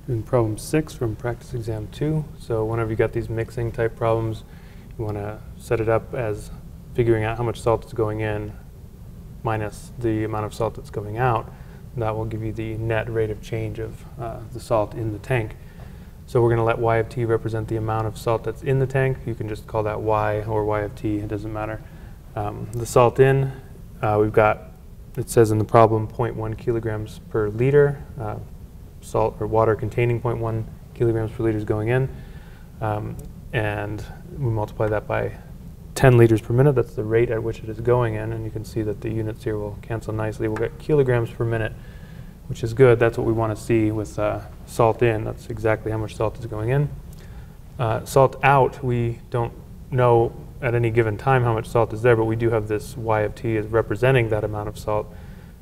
In problem 6 from practice exam 2. So whenever you got these mixing type problems, you want to set it up as figuring out how much salt is going in minus the amount of salt that's going out. That will give you the net rate of change of the salt in the tank. So we're going to let y of t represent the amount of salt that's in the tank. You can just call that y or y of t, it doesn't matter. The salt in, we've got, it says in the problem, 0.1 kilograms per liter. Salt or water containing 0.1 kilograms per liter is going in. And we multiply that by 10 liters per minute. That's the rate at which it is going in. And you can see that the units here will cancel nicely. We'll get kilograms per minute, which is good. That's what we want to see with salt in. That's exactly how much salt is going in. Salt out, we don't know at any given time how much salt is there, but we do have this y of t as representing that amount of salt.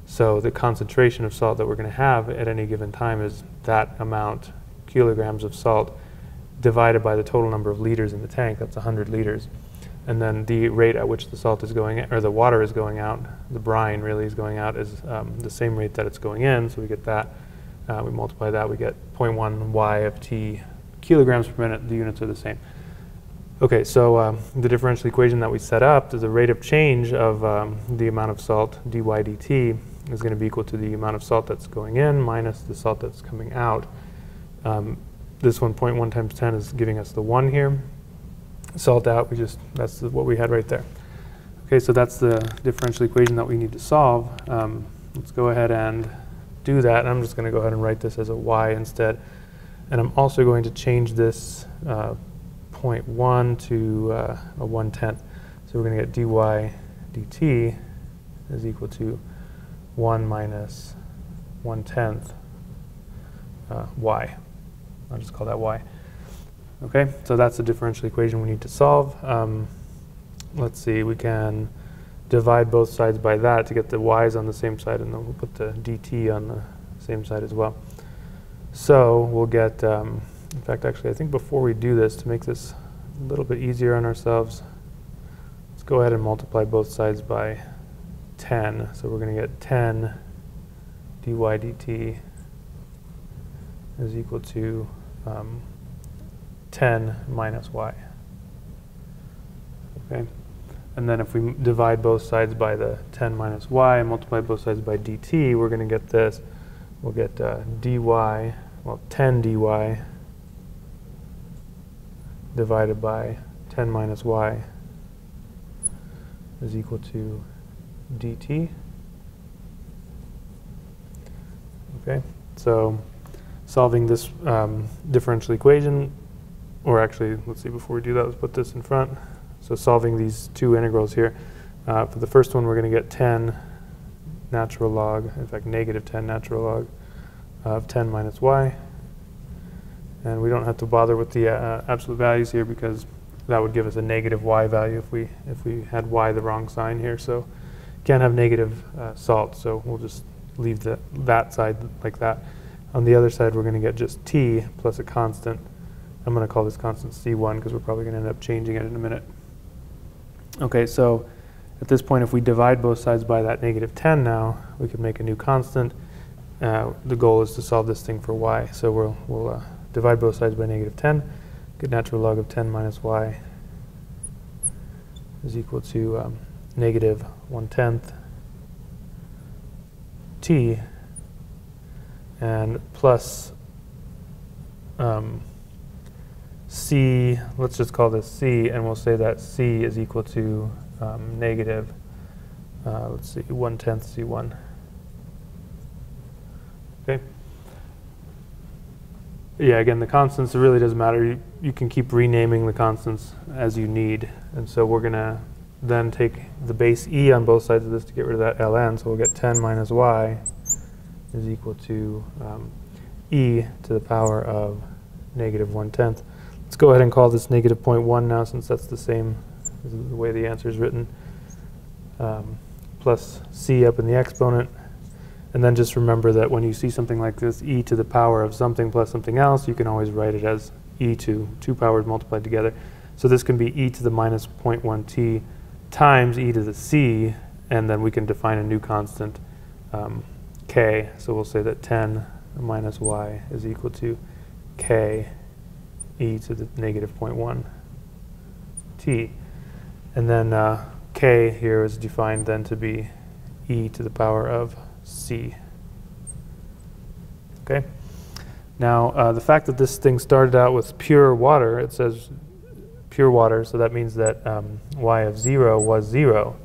So the concentration of salt that we're going to have at any given time is that amount, kilograms of salt, divided by the total number of liters in the tank. That's 100 liters. And then the rate at which the salt is going, or the water is going out, the brine really is going out, is the same rate that it's going in. So we get that. We multiply that, we get 0.1 y of t kilograms per minute. The units are the same. Okay, so the differential equation that we set up is the rate of change of the amount of salt, dy dt, is going to be equal to the amount of salt that's going in minus the salt that's coming out. This one, 0.1 times 10, is giving us the 1 here. Salt out, that's what we had right there. Okay, so that's the differential equation that we need to solve. Let's go ahead and do that. I'm just going to go ahead and write this as a y instead. And I'm also going to change this 0.1 to a 1/10. So we're going to get dy dt is equal to 1 minus 1/10 y. I'll just call that y. Okay, so that's the differential equation we need to solve. Let's see, we can divide both sides by that to get the y's on the same side, and then we'll put the dt on the same side as well. So we'll get, in fact, actually, I think before we do this, to make this a little bit easier on ourselves, let's go ahead and multiply both sides by 10. So we're going to get 10 dy dt is equal to 10 minus y. Okay, and then if we divide both sides by the 10 minus y and multiply both sides by dt, we're going to get this. We'll get dy, well, 10 dy divided by 10 minus y is equal to dt. Okay, so solving this differential equation, or actually, let's see, before we do that, let's put this in front. So solving these two integrals here, for the first one we're going to get 10 natural log, in fact negative 10 natural log of 10 minus y. And we don't have to bother with the absolute values here because that would give us a negative y value if we had y the wrong sign here. So you can't have negative salt, so we'll just leave that side like that. On the other side we're going to get just t plus a constant. I'm going to call this constant c1 because we're probably going to end up changing it in a minute. Okay, so at this point if we divide both sides by that negative 10 now, we can make a new constant. The goal is to solve this thing for y. So we'll divide both sides by negative 10. Get natural log of 10 minus y is equal to negative 1/10 t and plus c, let's just call this c, and we'll say that c is equal to negative, let's see, 1/10 c1. Okay. Yeah, again, the constants, it really doesn't matter. You can keep renaming the constants as you need. And so we're going to then take the base e on both sides of this to get rid of that ln. So we'll get 10 minus y is equal to e to the power of negative 1/10. Let's go ahead and call this negative 0.1 now, since that's the same as the way the answer is written. Plus c up in the exponent. And then just remember that when you see something like this, e to the power of something plus something else, you can always write it as e to 2 powers multiplied together. So this can be e to the minus 0.1 t times e to the c, and then we can define a new constant, k. So we'll say that 10 minus y is equal to k e to the negative 0.1 t. And then k here is defined then to be e to the power of c. Okay. Now, the fact that this thing started out with pure water, it says pure water, so that means that y of 0 was 0.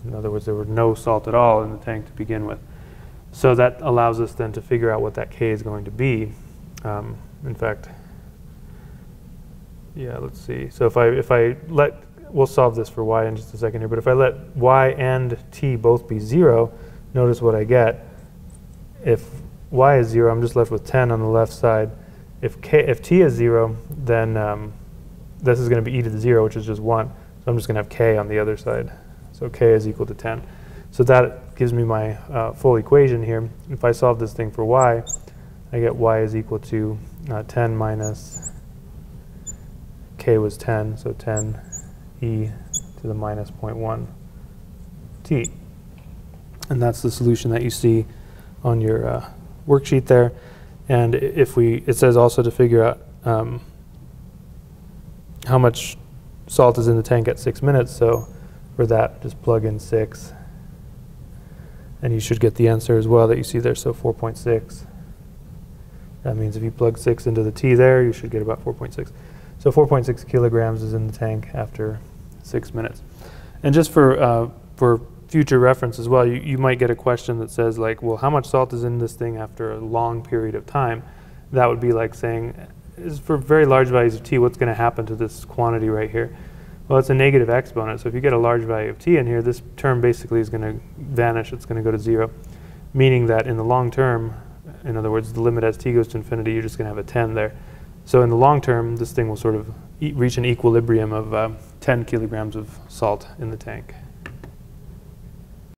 In other words, there was no salt at all in the tank to begin with. So that allows us then to figure out what that k is going to be. In fact, yeah, let's see. So if I let, we'll solve this for y in just a second here, but if I let y and t both be 0, notice what I get. If y is 0, I'm just left with 10 on the left side. If t is 0, then this is going to be e to the 0, which is just 1. So I'm just going to have k on the other side. So k is equal to 10. So that gives me my full equation here. If I solve this thing for y, I get y is equal to 10 minus k was 10, so 10 e to the minus 0.1 t. And that's the solution that you see on your worksheet there. And if it says also to figure out how much salt is in the tank at 6 minutes, so for that, just plug in 6. And you should get the answer as well that you see there, so 4.6. That means if you plug 6 into the t there, you should get about 4.6. So 4.6 kilograms is in the tank after 6 minutes. And just for future reference as well, you might get a question that says like, well, how much salt is in this thing after a long period of time? That would be like saying, for very large values of t, what's going to happen to this quantity right here? Well, it's a negative exponent, so if you get a large value of t in here, this term basically is going to vanish. It's going to go to 0, meaning that in the long term, in other words, the limit as t goes to infinity, you're just going to have a 10 there. So in the long term, this thing will sort of reach an equilibrium of 10 kilograms of salt in the tank.